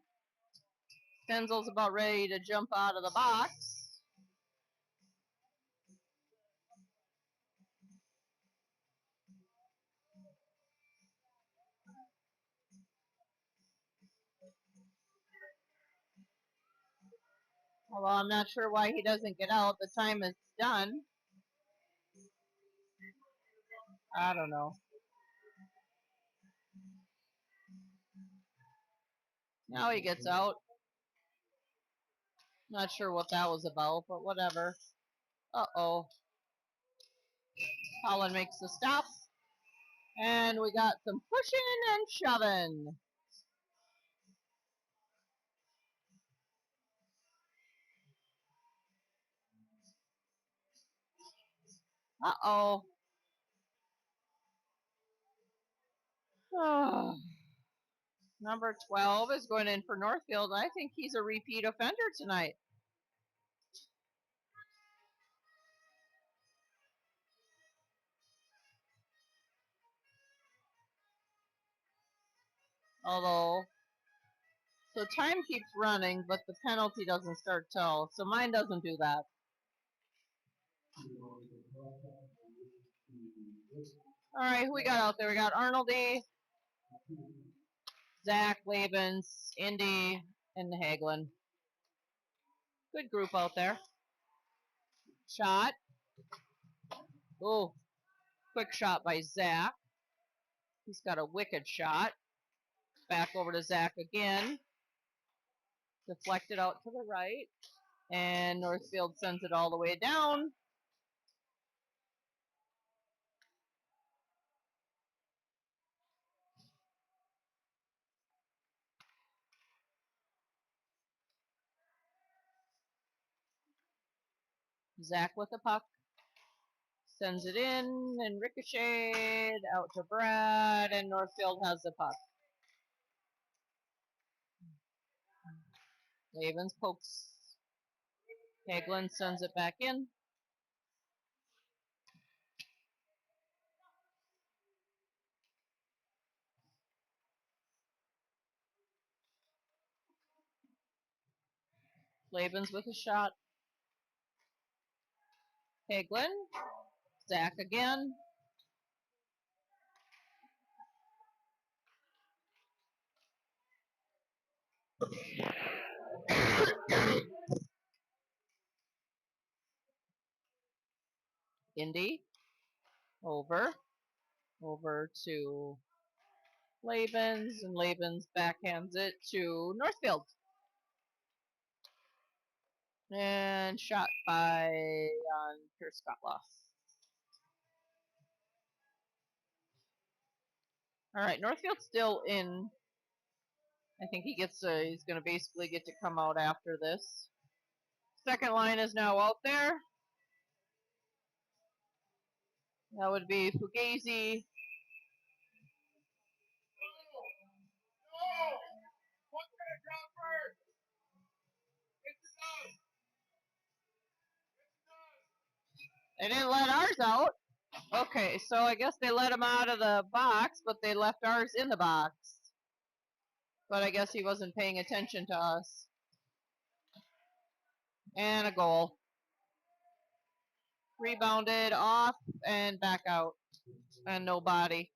Speaker 2: Stenzel's about ready to jump out of the box. Although I'm not sure why he doesn't get out. The time is done. I don't know. Now he gets out. Not sure what that was about, but whatever. Uh-oh. Colin makes the stop. And we got some pushing and shoving. Uh-oh. Number 12 is going in for Northfield. I think he's a repeat offender tonight. Although, so time keeps running, but the penalty doesn't start till, so mine doesn't do that. All right, who we got out there? We got Arnoldy, Zach, Labens, Indy, and Hagelin. Good group out there. Shot. Oh, quick shot by Zach. He's got a wicked shot. Back over to Zach again. Deflected out to the right. And Northfield sends it all the way down. Zach with the puck. Sends it in and ricocheted out to Brad, and Northfield has the puck. Lavens pokes. Hagelin sends it back in. Lavens with a shot. Hagelin. Zach again. Indy. Over to Labens, and Labens backhands it to Northfield. And shot by Pierce-Scotloff. All right, Northfield's still in. I think he gets. He's going to basically get to come out after this. Second line is now out there. That would be Fugazi. They didn't let ours out. Okay, so I guess they let him out of the box, but they left ours in the box. But I guess he wasn't paying attention to us. And a goal. Rebounded off and back out. And nobody.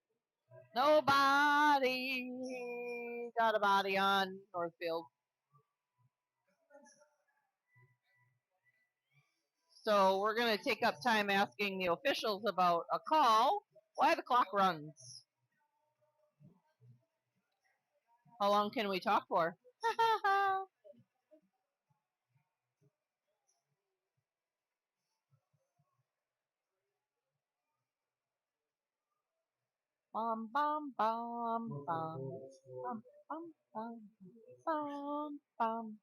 Speaker 2: Nobody got a body on Northfield. So we're going to take up time asking the officials about a call. Why the clock runs. How long can we talk for? Bum bum bum bum bum bum bum bum bum.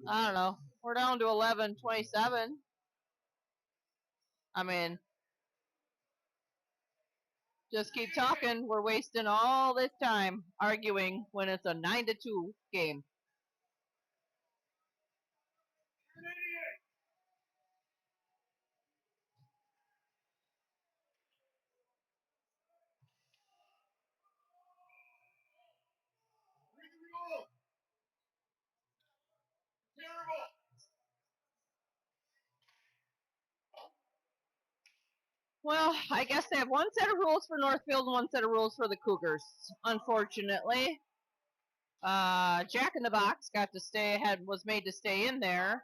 Speaker 2: I don't know. We're down to 11:27. I mean, just keep talking. We're wasting all this time arguing when it's a 9-2 game. Well, I guess they have one set of rules for Northfield and one set of rules for the Cougars. Unfortunately, Jack in the Box got to stay. Was made to stay in there,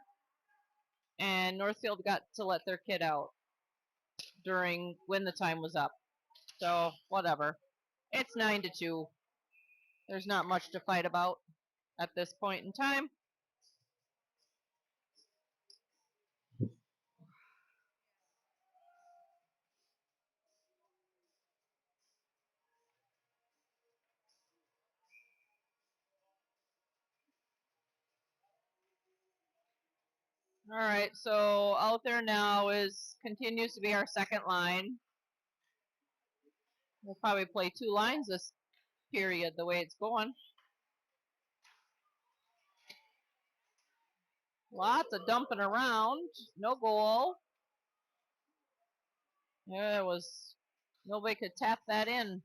Speaker 2: and Northfield got to let their kid out during when the time was up. So whatever. It's 9-2. There's not much to fight about at this point in time. All right, so out there now continues to be our second line. We'll probably play two lines this period the way it's going. Lots of dumping around. No goal. Yeah, it was. Nobody could tap that in.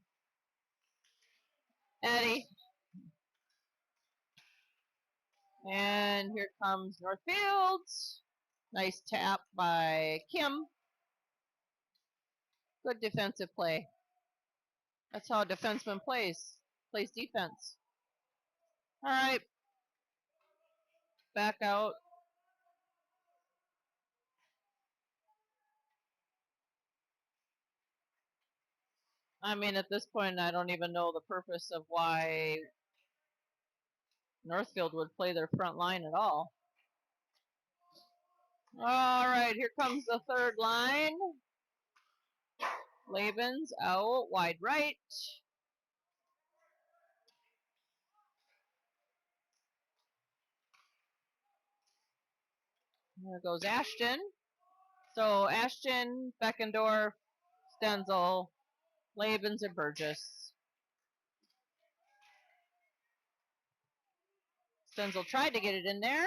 Speaker 2: Eddie. And here comes Northfield. Nice tap by Kim. Good defensive play. That's how a defenseman plays. Plays defense. All right. Back out. I mean, at this point, I don't even know the purpose of why Northfield would play their front line at all. All right, here comes the third line. Laban's out, wide right. There goes Ashton. So Ashton, Beckendorf, Stenzel, Labans, and Burgess. Stenzel tried to get it in there.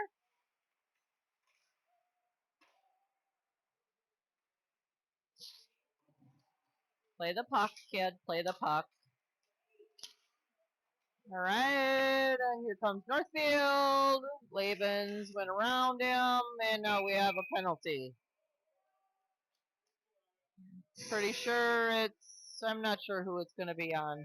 Speaker 2: Play the puck, kid. Play the puck. All right, and here comes Northfield. Labans went around him, and now we have a penalty. Pretty sure I'm not sure who it's going to be on.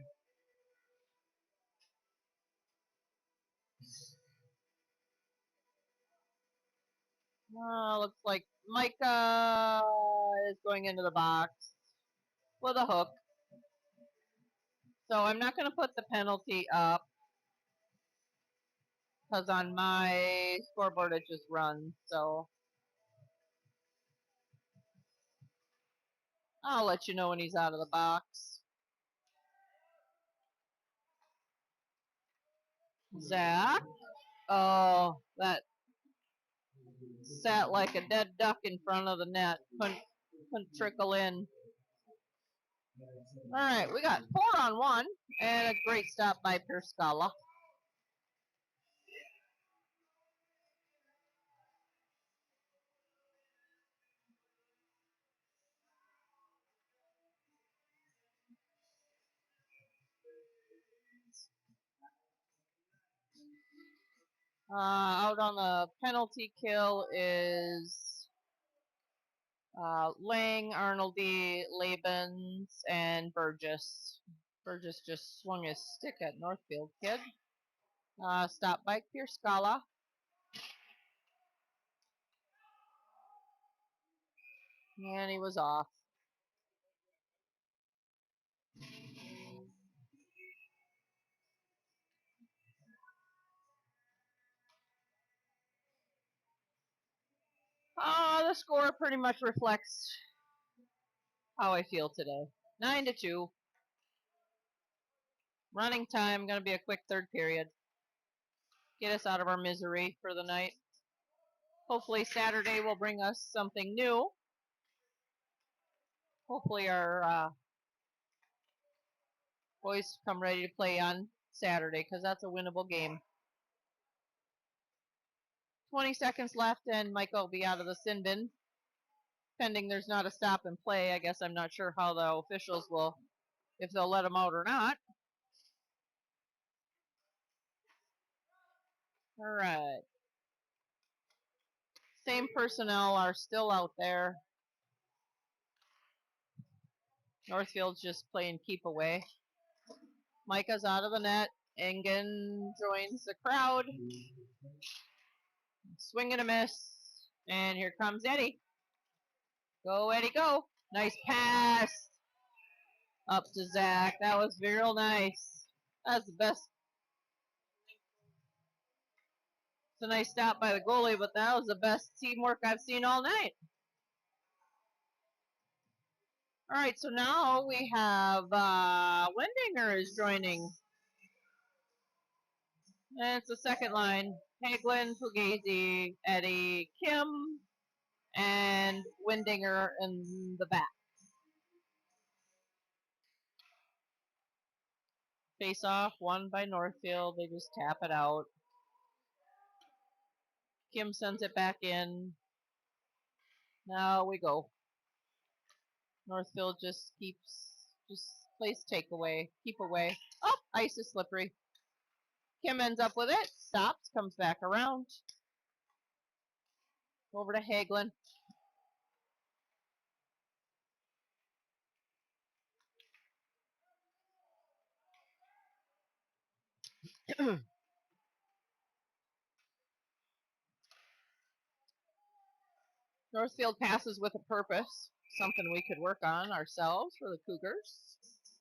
Speaker 2: Looks like Micah is going into the box with a hook. So I'm not going to put the penalty up because on my scoreboard it just runs. So I'll let you know when he's out of the box. Zach. Oh, that sat like a dead duck in front of the net. Couldn't trickle in. All right, we got 4-on-1 and a great stop by Perscala. Out on the penalty kill is Lang, Arnoldy, Labens, and Burgess. Burgess just swung his stick at Northfield kid. Stop by Pierscala. And he was off. The score pretty much reflects how I feel today. 9-2. Running time, gonna be a quick third period. Get us out of our misery for the night. Hopefully Saturday will bring us something new. Hopefully our boys come ready to play on Saturday, because that's a winnable game. 20 seconds left and Michael will be out of the sin bin. Pending there's not a stop and play. I guess I'm not sure how the officials will, if they'll let him out or not. All right. Same personnel are still out there. Northfield's just playing keep away. Micah's out of the net. Engen joins the crowd. Swing and a miss. And here comes Eddie. Go, Eddie, go. Nice pass. Up to Zach. That was real nice. That's the best. It's a nice stop by the goalie, but that was the best teamwork I've seen all night. All right, so now we have Wendinger is joining. And it's the second line. Hagelin, Fugazi, Eddie, Kim, and Wendinger in the back. Face off, won by Northfield. They just tap it out. Kim sends it back in. Now we go. Northfield just plays takeaway, keep away. Oh, ice is slippery. Kim ends up with it, stops, comes back around. Over to Hagelin. Northfield passes with a purpose. Something we could work on ourselves for the Cougars.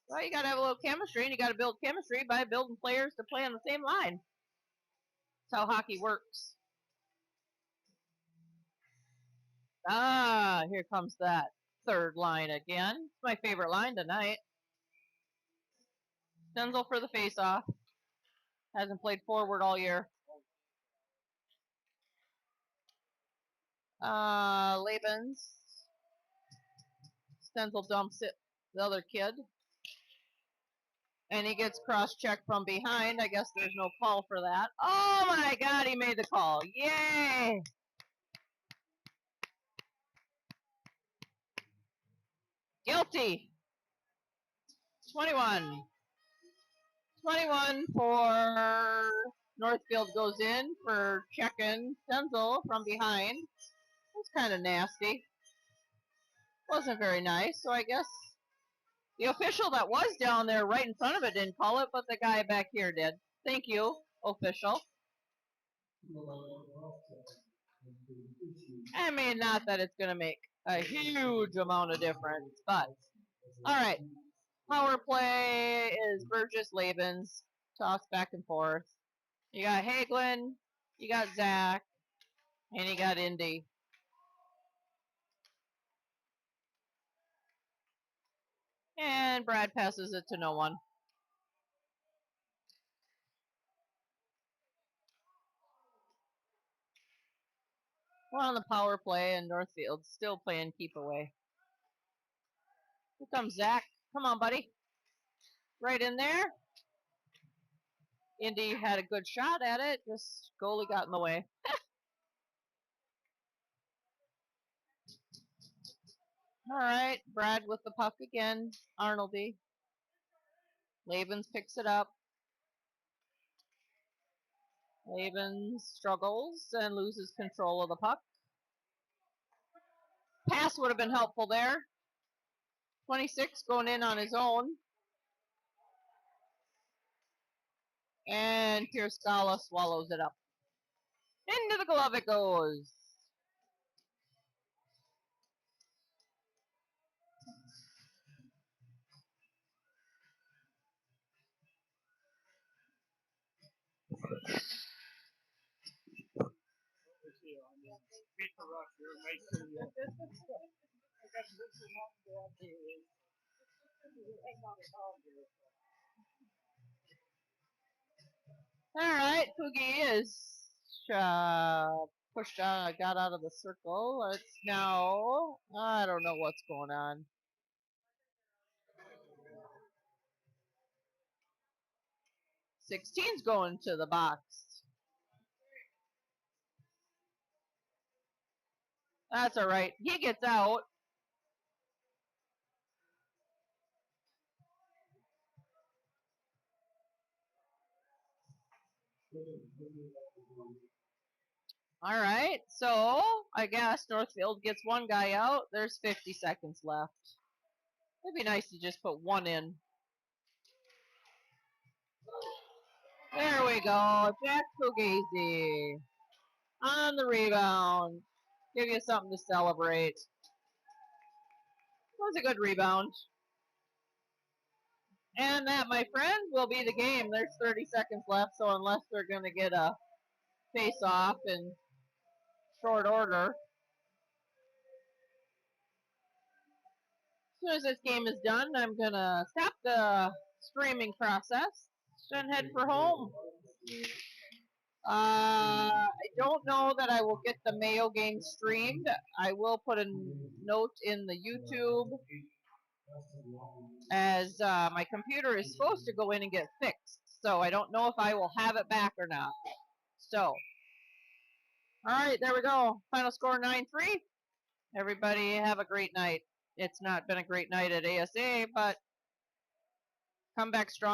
Speaker 2: Well, you got to have a little chemistry, and you got to build chemistry by building players to play on the same line. That's how hockey works. Here comes that third line again. It's my favorite line tonight. Stenzel for the faceoff. Hasn't played forward all year. Labens. Stenzel dumps it. The other kid. And he gets cross-checked from behind. I guess there's no call for that. Oh my god, he made the call. Yay! Guilty. 21. 21 for Northfield goes in for checking Stenzel from behind. That's kind of nasty. Wasn't very nice, so I guess the official that was down there right in front of it didn't call it, but the guy back here did. Thank you, official. I mean, not that it's going to make a huge amount of difference, but all right. Power play is Burgess Labens. Toss back and forth. You got Hagelin, you got Zach, and you got Indy. And Brad passes it to no one. We're on the power play, and Northfield still playing keep away. Here comes Zach. Come on, buddy. Right in there. Indy had a good shot at it. Just goalie got in the way. All right. Brad with the puck again. Arnoldy. Labens picks it up. Laban struggles and loses control of the puck. Pass would have been helpful there. 26 going in on his own. And Pierce Scala swallows it up. Into the glove it goes. Alright, Poogie is pushed out, got out of the circle. It's now, I don't know what's going on. Sixteen's going to the box. That's alright. He gets out. Alright, so I guess Northfield gets one guy out. There's 50 seconds left. It'd be nice to just put one in. There we go. Jack Fugazi on the rebound. Give you something to celebrate. That was a good rebound. And that, my friend, will be the game. There's 30 seconds left, so unless they're going to get a face-off in short order. As soon as this game is done, I'm going to stop the streaming process and head for home. I don't know that I will get the Mayo game streamed. I will put a note in the YouTube as my computer is supposed to go in and get fixed. So I don't know if I will have it back or not. So, alright, there we go. Final score 9-3. Everybody have a great night. It's not been a great night at ASA, but come back strong.